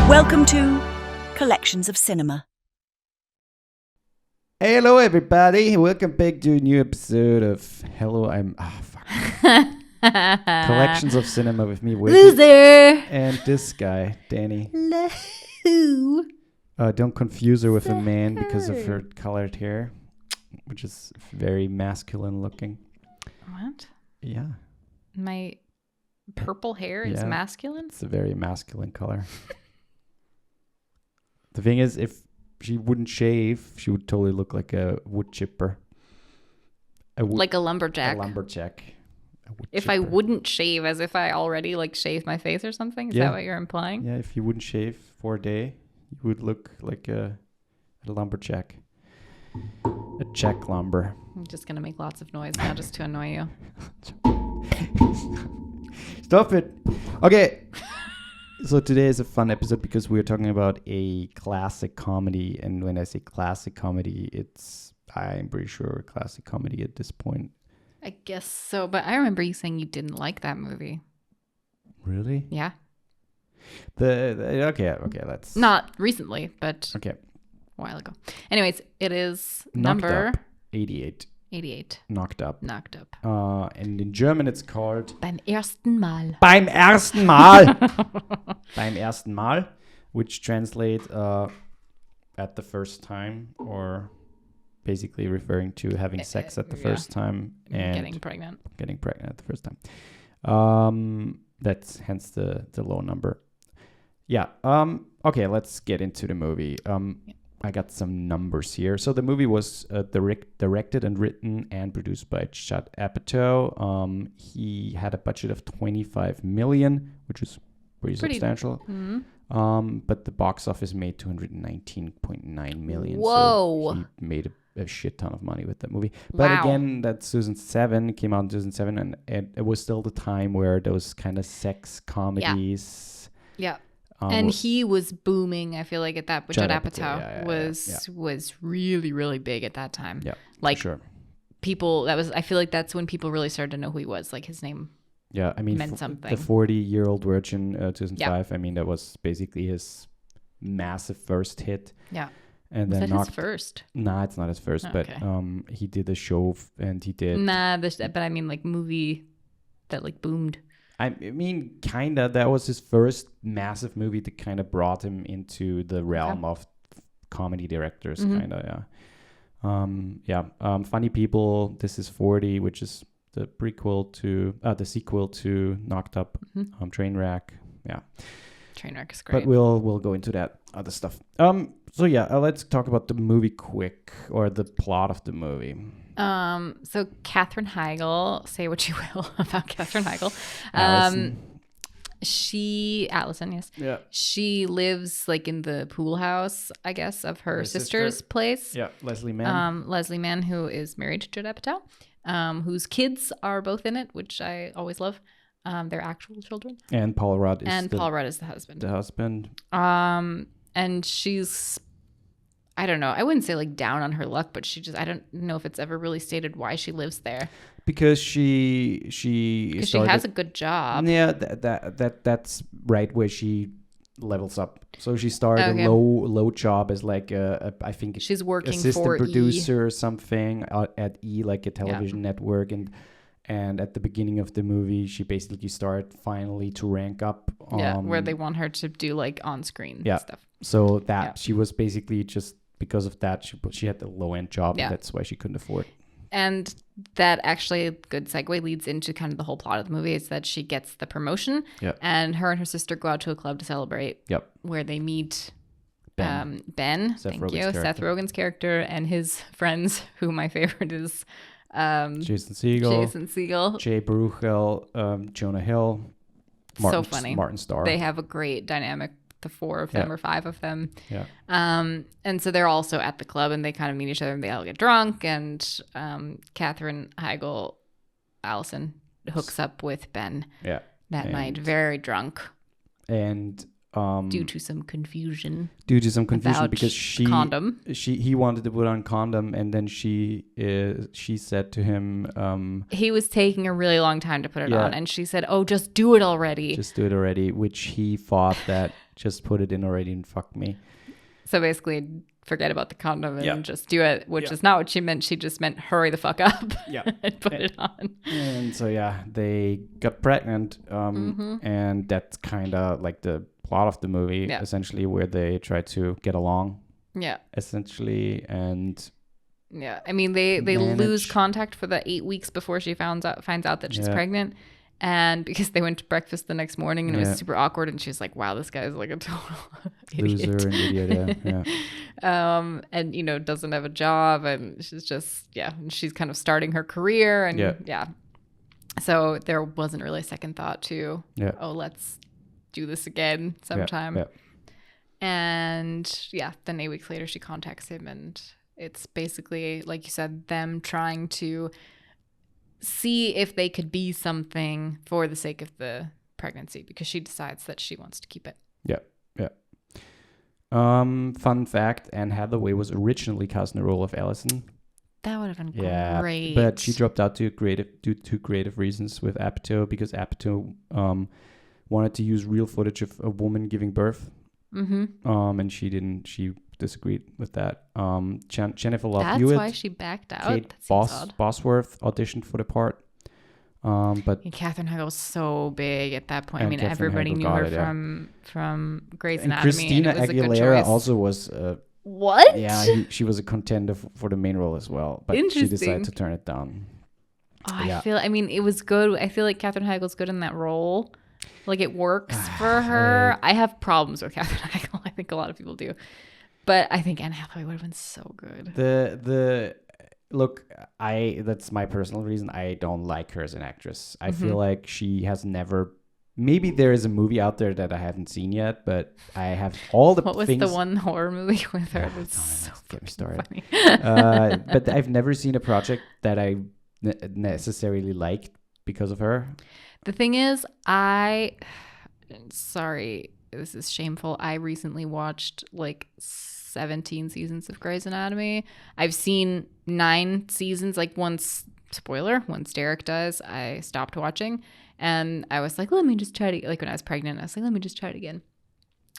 Welcome to Collections of Cinema. Hey, hello everybody. Welcome back to a new episode of Collections of Cinema with me, Wicked, Loser. and this guy, Danny. Hello. Don't confuse her with a man because of her colored hair, which is very masculine looking. What? Yeah. My purple hair is Yeah. masculine? It's a very masculine color. The thing is, if she wouldn't shave, she would totally look like a wood chipper. Like a lumberjack. A lumberjack. If I wouldn't shave, as if I already shaved my face or something? Is that what you're implying? Yeah, if you wouldn't shave for a day, you would look like a lumberjack. A jack lumber. I'm just going to make lots of noise now just to annoy you. Stop it. Okay. So today is a fun episode because we're talking about a classic comedy. And when I say classic comedy, I'm pretty sure a classic comedy at this point. I guess so, but I remember you saying you didn't like that movie. Really? Yeah. Okay, let's... Not recently, but Okay. a while ago. Anyways, it is Knocked number... Up, 88. 88. Knocked Up. Knocked Up. And in German it's called... Beim ersten Mal. Beim ersten Mal. Beim ersten Mal, which translates at the first time, or basically referring to having sex at the first time and Getting pregnant at the first time. That's hence the low number. Yeah. Okay, let's get into the movie. I got some numbers here. So the movie was directed and written and produced by Judd Apatow. He had a budget of $25 million, which is pretty substantial. Mm-hmm. But the box office made $219.9 million. Whoa. So he made a shit ton of money with that movie. But Wow. again, that came out in 2007, and it was still the time where those kind of sex comedies... Yeah. And he was booming, I feel like, at that. But Judd Apatow was really, really big at that time. Yeah, like sure. People, I feel like that's when people really started to know who he was. Like his name. Yeah, I mean, meant something. The 40-Year-Old Virgin, 2005. I mean, that was basically his massive first hit. Yeah. And Was then that his first? Nah, it's not his first, but he did a show and he did. Nah, but I mean, movie that boomed. I mean, kind of. That was his first massive movie that kind of brought him into the realm of comedy directors, kind of, yeah. Funny People, This Is 40, which is the the sequel to Knocked Up, Trainwreck, yeah. Trainwreck is great. But we'll go into that other stuff. So yeah, let's talk about the movie quick, or the plot of the movie. So Katherine Heigl, say what you will about Katherine Heigl. Allison, yes. Yeah. She lives in the pool house, I guess, of her sister's place. Yeah, Leslie Mann. Leslie Mann, who is married to Judd Apatow, whose kids are both in it, which I always love. They're actual children. And Paul Rudd is the husband. The husband. And she's, I don't know, I wouldn't say down on her luck, but I don't know if it's ever really stated why she lives there. Because she has a good job. Yeah, that's right where she levels up. So she started a low job as I think she's working assistant for producer or something at E, like a television network, and at the beginning of the movie, she basically started finally to rank up. Where they want her to do on-screen stuff. So she was basically just because of that, she had the low-end job, and that's why she couldn't afford. And that actually, a good segue, leads into kind of the whole plot of the movie, is that she gets the promotion, and her sister go out to a club to celebrate, where they meet Ben. Seth Rogen's character, and his friends, who my favorite is... Jason Segel, Jay Baruchel, Jonah Hill, Martin Starr. They have a great dynamic, the four of them or five of them. Yeah. And so they're also at the club, and they kind of meet each other, and they all get drunk. And Katherine Heigl, Allison, hooks up with Ben that night, very drunk. And due to some confusion because he wanted to put on condom, and then she said to him he was taking a really long time to put it on, and she said, "Oh, just do it already," which he thought that just put it in already and fuck me. So basically, forget about the condom and just do it, which is not what she meant. She just meant hurry the fuck up and put it on. And so, they got pregnant. And that's kind of like the plot of the movie, essentially, where they try to get along. Yeah. Essentially. And I mean, they lose contact for the 8 weeks before she finds out that she's pregnant. And because they went to breakfast the next morning and it was super awkward, and she was like, wow, this guy is like a total idiot. Loser and idiot, and, doesn't have a job, and she's just, and she's kind of starting her career. And so there wasn't really a second thought to, let's do this again sometime. And then 8 weeks later, she contacts him, and it's basically, like you said, them trying to see if they could be something for the sake of the pregnancy, because she decides that she wants to keep it. Fun fact, Anne Hathaway was originally cast in the role of Allison. That would have been great. But she dropped out due to creative reasons with Apatow, because Apatow wanted to use real footage of a woman giving birth. And she disagreed with that. Jennifer Love That's Hewitt, why she backed out. Kate Bosworth auditioned for the part. But Katherine Heigl was so big at that point. I mean, Katherine everybody Heigl knew her from Grey's Anatomy. Christina and it was Aguilera a good also was. What? Yeah, she was a contender for the main role as well, but she decided to turn it down. It was good. I feel like Katherine Heigl's good in that role. Like, it works for her. I have problems with Katherine Heigl. I think a lot of people do. But I think Anne Hathaway would have been so good. That's my personal reason. I don't like her as an actress. I feel like she has never. Maybe there is a movie out there that I haven't seen yet, but I have all the things. What was the one horror movie with her? It was so get me started. Funny. But I've never seen a project that I necessarily liked because of her. The thing is, sorry, this is shameful. I recently watched like 17 seasons of Grey's Anatomy. I've seen 9 seasons. Like, once Derek does, I stopped watching, and I was like, let me just try to, like, when I was pregnant, I was like, let me just try it again.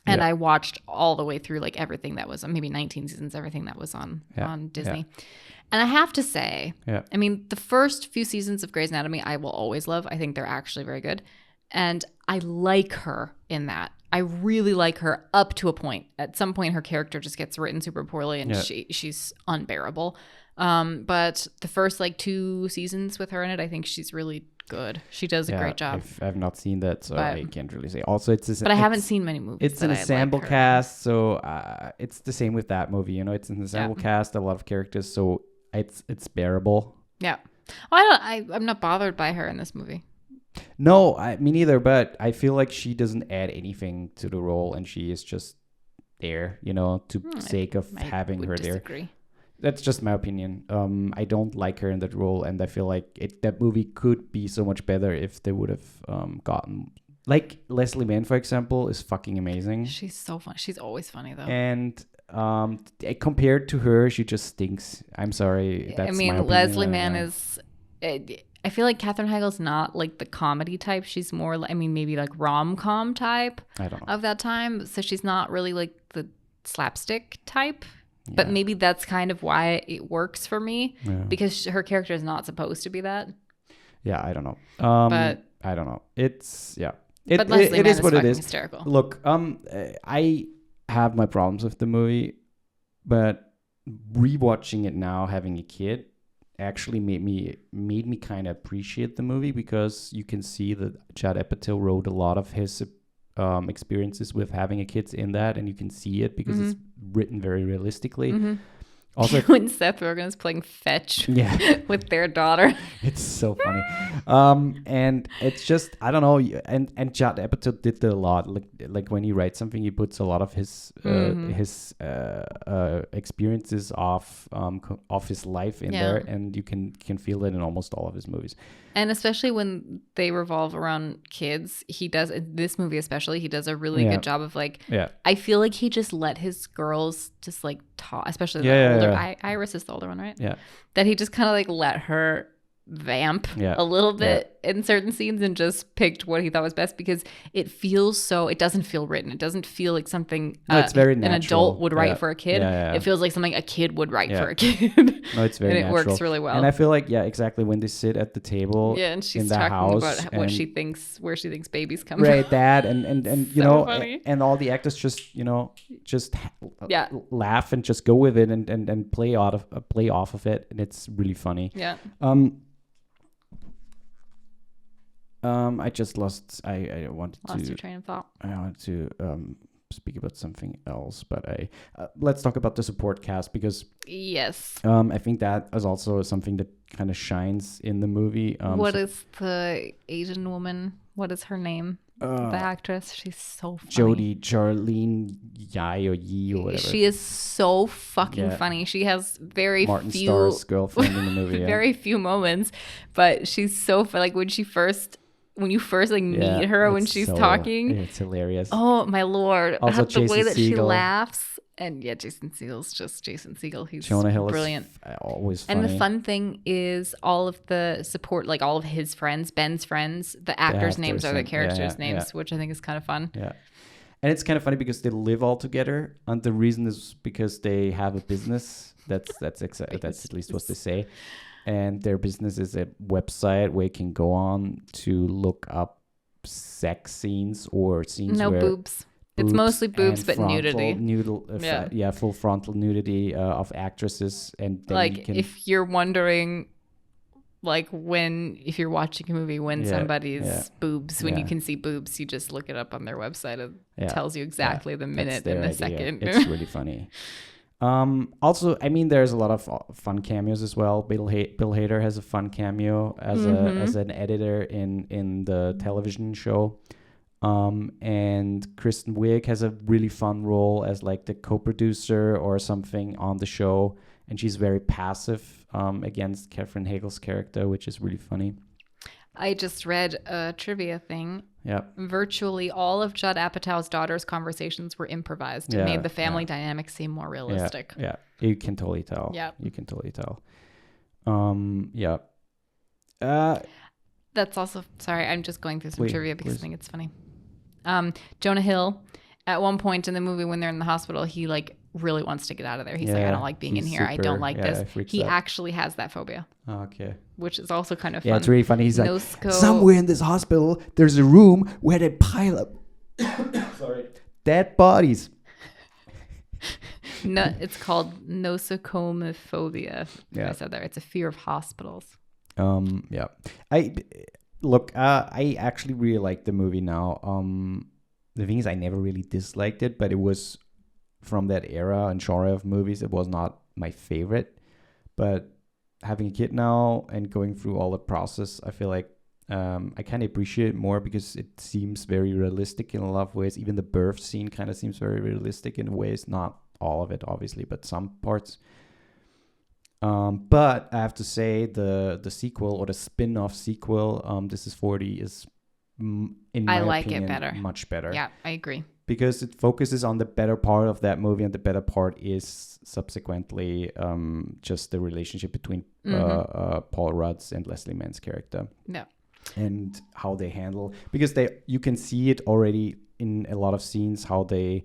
And I watched all the way through, like, everything that was on, maybe 19 seasons, everything that was on Disney. And I have to say, I mean, the first few seasons of Grey's Anatomy, I will always love. I think they're actually very good. And I like her in that. I really like her up to a point. At some point, her character just gets written super poorly, and she's unbearable. But the first, 2 seasons with her in it, I think she's really good. She does a great job. I've not seen that, so I can't really say. Also, but I haven't seen many movies. It's an ensemble cast, so it's the same with that movie. It's an ensemble cast, a lot of characters, so it's bearable. Yeah. I'm not bothered by her in this movie. No, me neither. But I feel like she doesn't add anything to the role, and she is just there, sake of having her disagree. There. That's just my opinion. I don't like her in that role, and I feel like that movie could be so much better if they would have gotten, like, Leslie Mann, for example, is fucking amazing. She's so fun. She's always funny though. And compared to her, she just stinks. I'm sorry. That's my opinion. Leslie Mann is. I feel like Katherine Heigl's not like the comedy type. She's more, maybe like rom-com type of that time. So she's not really like the slapstick type. Yeah. But maybe that's kind of why it works for me, because her character is not supposed to be that. Yeah, I don't know. But I don't know. It's It is what it is. Hysterical. Look, I have my problems with the movie, but rewatching it now, having a kid, actually made me kind of appreciate the movie, because you can see that Judd Apatow wrote a lot of his experiences with having a kid in that, and you can see it because it's written very realistically. Also, when Seth Rogen is playing fetch with their daughter, it's so funny. And it's just, I don't know. And Judd Apatow did a lot. Like when he writes something, he puts a lot of his experiences of his life in there, and you can feel it in almost all of his movies. And especially when they revolve around kids, he does, in this movie especially, he does a really good job of I feel like he just let his girls just talk, especially the older. Iris is the older one, right? Yeah. That he just kind of let her vamp a little bit in certain scenes and just picked what he thought was best because it doesn't feel written. It doesn't feel like something it's very an natural. adult would write for a kid. It feels like something a kid would write for a kid. No, it's very and it natural. works really well. And I feel like, exactly, when they sit at the table and she's in the talking house about what she thinks, where she thinks babies come right, from. that, and you So know, funny. and all the actors just, laugh and just go with it and play off of it, and it's really funny. Yeah. I just lost. I wanted Lost to. your train of thought. I wanted to speak about something else, but let's talk about the support cast because yes, I think that is also something that kind of shines in the movie. What is the Asian woman? What is her name? The actress. She's so funny. Charlene Yai or Yi or whatever. She is so fucking funny. She has very Martin few Starr's girlfriend in the movie. very few moments, but she's so fun. Like when you first like meet her when she's talking, it's hilarious. Oh my lord! Also, the way that she Segel. laughs, and Jason Segel's just Jason Segel. He's Jonah Hill brilliant. Is always funny. And the fun thing is, all of the support, like all of his friends, Ben's friends, the actors' names are the characters' names, which I think is kind of fun. Yeah. And it's kind of funny because they live all together, and the reason is because they have a business. That's at least what they say. And their business is a website where you can go on to look up sex scenes or scenes where boobs. It's mostly boobs, but nudity. Full frontal nudity of actresses, and then like if you're wondering, like if you're watching a movie when somebody's boobs, when you can see boobs, you just look it up on their website. It tells you exactly the minute and the second. It's really funny. Also, I mean, there's a lot of fun cameos as well. Bill Hader has a fun cameo as an editor in the television show. And Kristen Wiig has a really fun role as like the co-producer or something on the show, and she's very passive against Katherine Heigl's character, which is really funny. I just read a trivia thing. Yeah. Virtually all of Judd Apatow's daughter's conversations were improvised. It made the family dynamic seem more realistic. Yeah. You can totally tell. Yeah. You can totally tell. That's also, sorry, I'm just going through some trivia because I think it's funny. Jonah Hill, at one point in the movie when they're in the hospital, he like really wants to get out of there. He's like, I don't like being in here. I don't like this. He actually has that phobia. Okay. Which is also kind of fun. Yeah, it's really funny. He's like, somewhere in this hospital, there's a room where they pile up dead bodies. No, it's called nosocomophobia. Yeah. I said there. It's a fear of hospitals. Yeah. I actually really like the movie now. The thing is, I never really disliked it, but it was from that era and genre of movies. It was not my favorite, but having a kid now and going through all the process, I feel like I kind of appreciate it more because it seems very realistic in a lot of ways. Even the birth scene kind of seems very realistic in ways. Not all of it, obviously, but some parts. But I have to say the sequel or the spin-off sequel, This Is 40, is in my opinion it better. Much better. Yeah, I agree. Because it focuses on the better part of that movie, and the better part is subsequently just the relationship between Paul Rudd's and Leslie Mann's character. Yeah. And how they handle, because you can see it already in a lot of scenes how they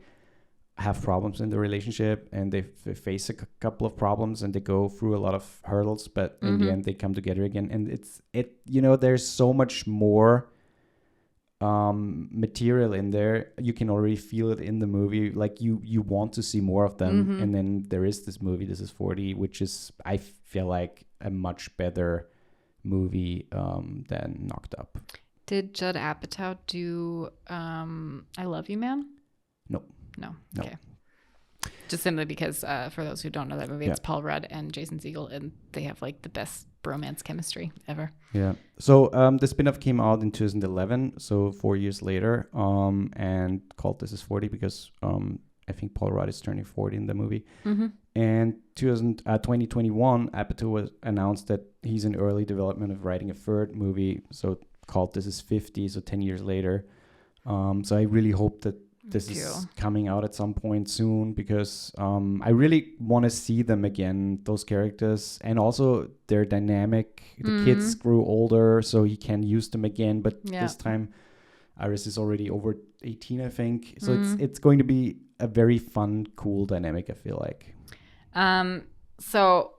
have problems in the relationship, and they face a couple of problems and they go through a lot of hurdles, but in the end they come together again. And there's so much more material in there. You can already feel it in the movie, like you want to see more of them. And then there is this movie, This Is 40, which is, I feel like, a much better movie than Knocked Up. Did Judd Apatow do I Love You Man? No. Okay. Just simply because for those who don't know that movie, it's Paul Rudd and Jason Segel, and they have like the best bromance chemistry ever. Yeah. So the spin-off came out in 2011, so 4 years later, and called This Is 40 because I think Paul Rudd is turning 40 in the movie. And 2021, Apatow announced that he's in early development of writing a third movie, so called This Is 50, so 10 years later. So I really hope that this is coming out at some point soon because I really want to see them again, those characters, and also their dynamic. The kids grew older, so he can use them again, but this time Iris is already over 18, I think. So it's going to be a very fun, cool dynamic, I feel like. So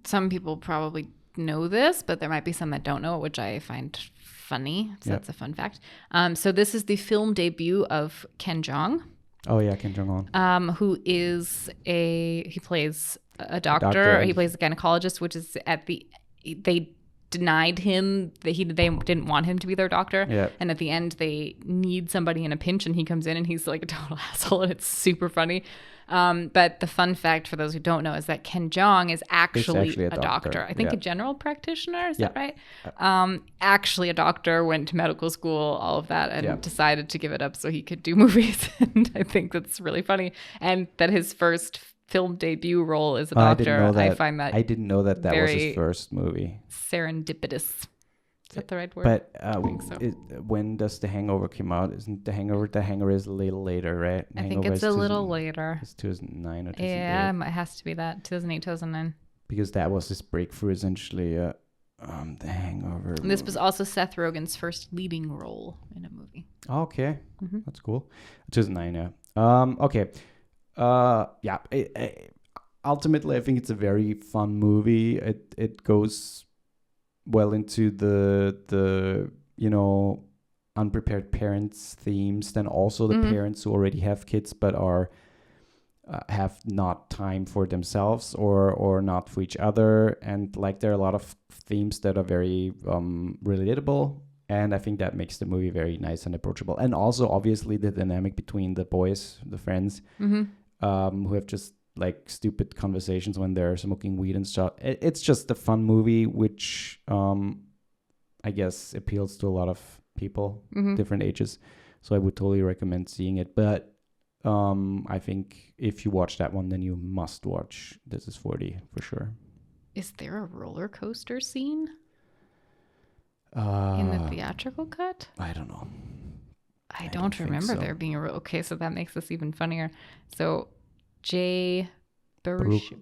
some people probably know this, but there might be some that don't know it, which I find funny. So that's a fun fact. So this is the film debut of Ken Jeong. Oh yeah, Ken Jeong-on. Who is he plays a doctor. He plays a gynecologist, which is they denied him that they didn't want him to be their doctor. Yeah. And at the end they need somebody in a pinch and he comes in and he's like a total asshole and it's super funny. But the fun fact for those who don't know is that Ken Jeong is actually a doctor. I think a general practitioner. Is that right? Actually a doctor, went to medical school, all of that, and decided to give it up so he could do movies. And I think that's really funny. And that his first film debut role as a doctor, I find that I didn't know that was his first movie. Serendipitous. Is that the right word? But I think so. When does The Hangover come out? Isn't The Hangover is a little later, right? I think it's a little later. It's 2009 or 2008. Yeah, it has to be that. 2008, 2009. Because that was his breakthrough, essentially. The Hangover. And this was also Seth Rogen's first leading role in a movie. Okay. That's cool. 2009, yeah. Okay. Ultimately, I think it's a very fun movie. It goes well into the unprepared parents themes, then also the parents who already have kids but are have not time for themselves or not for each other, and like there are a lot of themes that are very relatable, and I think that makes the movie very nice and approachable. And also obviously the dynamic between the boys, the friends, who have just like stupid conversations when they're smoking weed and stuff. It's just a fun movie, which I guess appeals to a lot of people, different ages. So I would totally recommend seeing it. But I think if you watch that one, then you must watch This Is 40 for sure. Is there a roller coaster scene in the theatrical cut? I don't know. I don't remember there being a okay, so that makes this even funnier. So Jay Baruchel,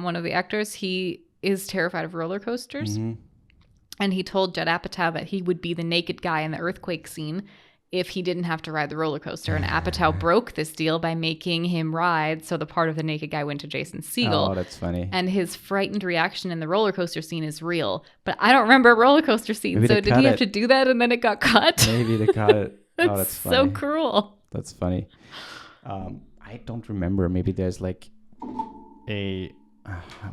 one of the actors, he is terrified of roller coasters. And he told Judd Apatow that he would be the naked guy in the earthquake scene if he didn't have to ride the roller coaster. And Apatow broke this deal by making him ride, so the part of the naked guy went to Jason Segel. Oh, that's funny. And his frightened reaction in the roller coaster scene is real. But I don't remember a roller coaster scene. Maybe so did he have to do that and then it got cut? Maybe they cut it. That's funny. So cruel. That's funny. I don't remember. Maybe there's like I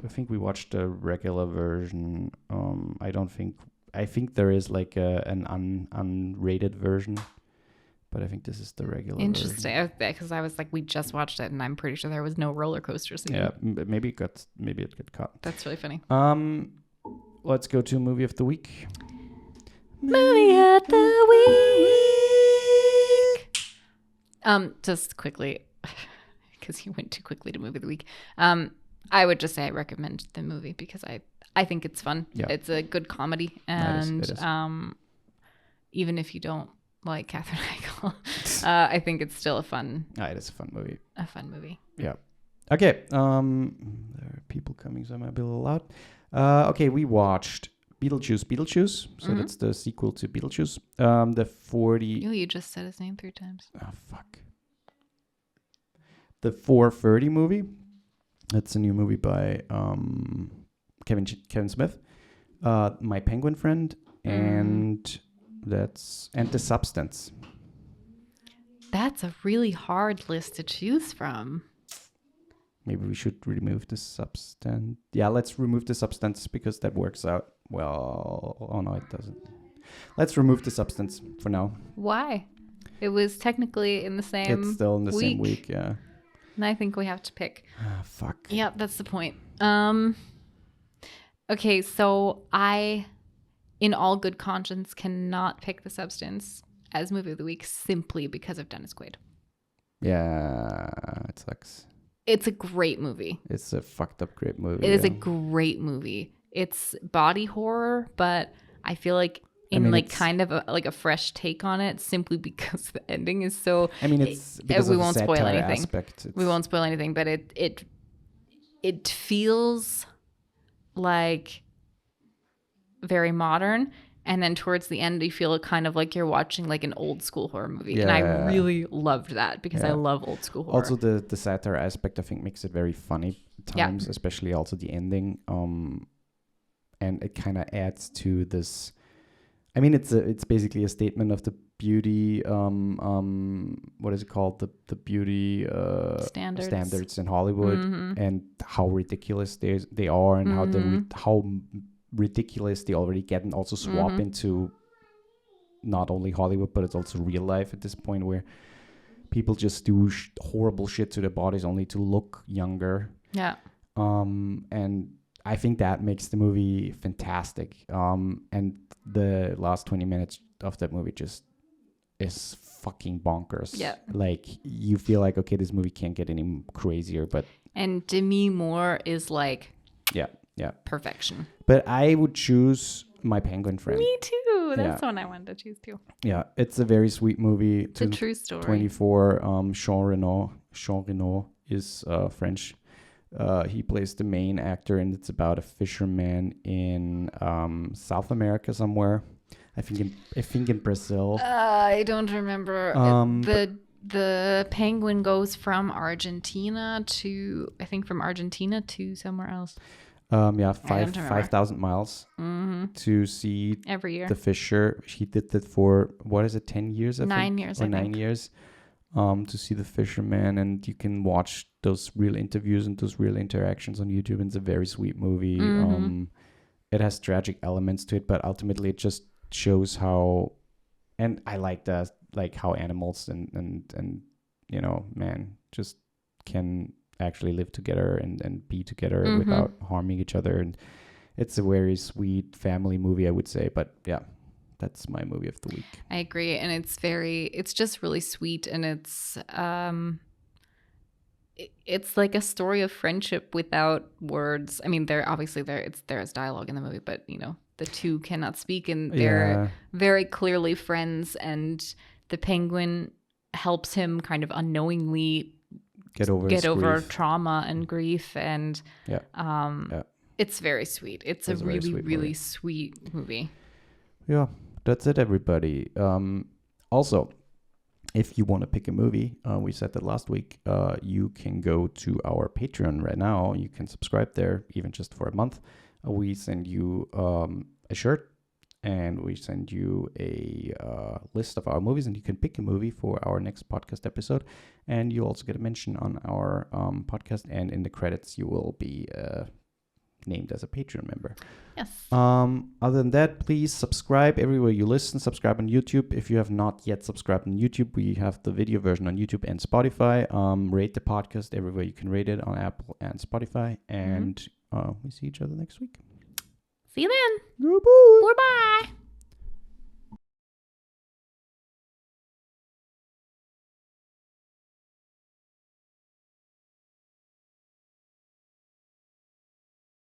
think we watched the regular version. I think there is like an unrated version, but I think this is the regular version. Because I was like, we just watched it, and I'm pretty sure there was no roller coaster scene. Yeah, maybe it got cut. That's really funny. Let's go to movie of the week. Movie of the week. Just quickly, because you went too quickly to movie of the week. I would just say I recommend the movie because I think it's fun. Yeah. It's a good comedy, and it is. Even if you don't like Katherine Heigl, I think it's still a fun. It is a fun movie. A fun movie. Yeah. Okay. There are people coming, so I might be a little loud. Okay, we watched Beetlejuice. So that's the sequel to Beetlejuice. The 40. Oh, you just said his name 3 times. Oh fuck. The 4:30 movie. That's a new movie by Kevin Smith, My Penguin Friend, and The Substance. That's a really hard list to choose from. Maybe we should remove The Substance. Yeah, let's remove The Substance because that works out well. Oh no, it doesn't. Let's remove The Substance for now. Why? It was technically in the same It's still in the same week, yeah. And I think we have to pick. Fuck. Yeah, that's the point. Okay, so I, in all good conscience, cannot pick The Substance as movie of the week simply because of Dennis Quaid. Yeah, it sucks. It's a great movie. It's a fucked up great movie. It is a great movie. It's body horror, but I feel like in like kind of a fresh take on it, simply because the ending is so. I mean, it's because we of won't the spoil satire anything. aspect. We won't spoil anything, but it feels like very modern, and then towards the end you feel kind of like you're watching like an old school horror movie, and I really loved that because I love old school horror. Also the satire aspect I think makes it very funny at times, especially also the ending, and it kind of adds to this. I mean, it's basically a statement of the beauty, what is it called? The beauty standards in Hollywood, and how ridiculous they are, and how ridiculous they already get, and also swap into not only Hollywood, but it's also real life at this point, where people just do horrible shit to their bodies only to look younger. Yeah. And I think that makes the movie fantastic. And the last 20 minutes of that movie just is fucking bonkers. Yeah. Like, you feel like, okay, this movie can't get any crazier, and Demi Moore is like perfection. But I would choose My Penguin Friend. Me too. That's the one I wanted to choose too. Yeah, it's a very sweet movie. It's a true story. 24. Jean Reno is French. He plays the main actor, and it's about a fisherman in South America somewhere. I think in Brazil. I don't remember. The penguin goes from Argentina to somewhere else. 5,000 miles to see every year the fisher. He did that for 10 years? 9 years. 9 years. To see the fisherman, and you can watch those real interviews and those real interactions on YouTube. And it's a very sweet movie. It has tragic elements to it, but ultimately it just shows how, and I like that, like how animals and man just can actually live together and be together without harming each other. And it's a very sweet family movie, I would say. But yeah, that's my movie of the week. I agree. And it's just really sweet. And it's like a story of friendship without words. I mean, there's dialogue in the movie, but the two cannot speak, and they're very clearly friends. And the penguin helps him kind of unknowingly get over trauma and grief. And it's very sweet. It's a really sweet movie. Yeah, that's it, everybody. Also, if you want to pick a movie, we said that last week, you can go to our Patreon right now. You can subscribe there, even just for a month. We send you a shirt, and we send you a list of our movies, and you can pick a movie for our next podcast episode. And you also get a mention on our podcast, and in the credits, you will be named as a Patreon member. Yes. Other than that, please subscribe everywhere you listen. Subscribe on YouTube. If you have not yet subscribed on YouTube, we have the video version on YouTube and Spotify. Rate the podcast everywhere you can rate it, on Apple and Spotify. And we see each other next week. See you then. Goodbye. Goodbye.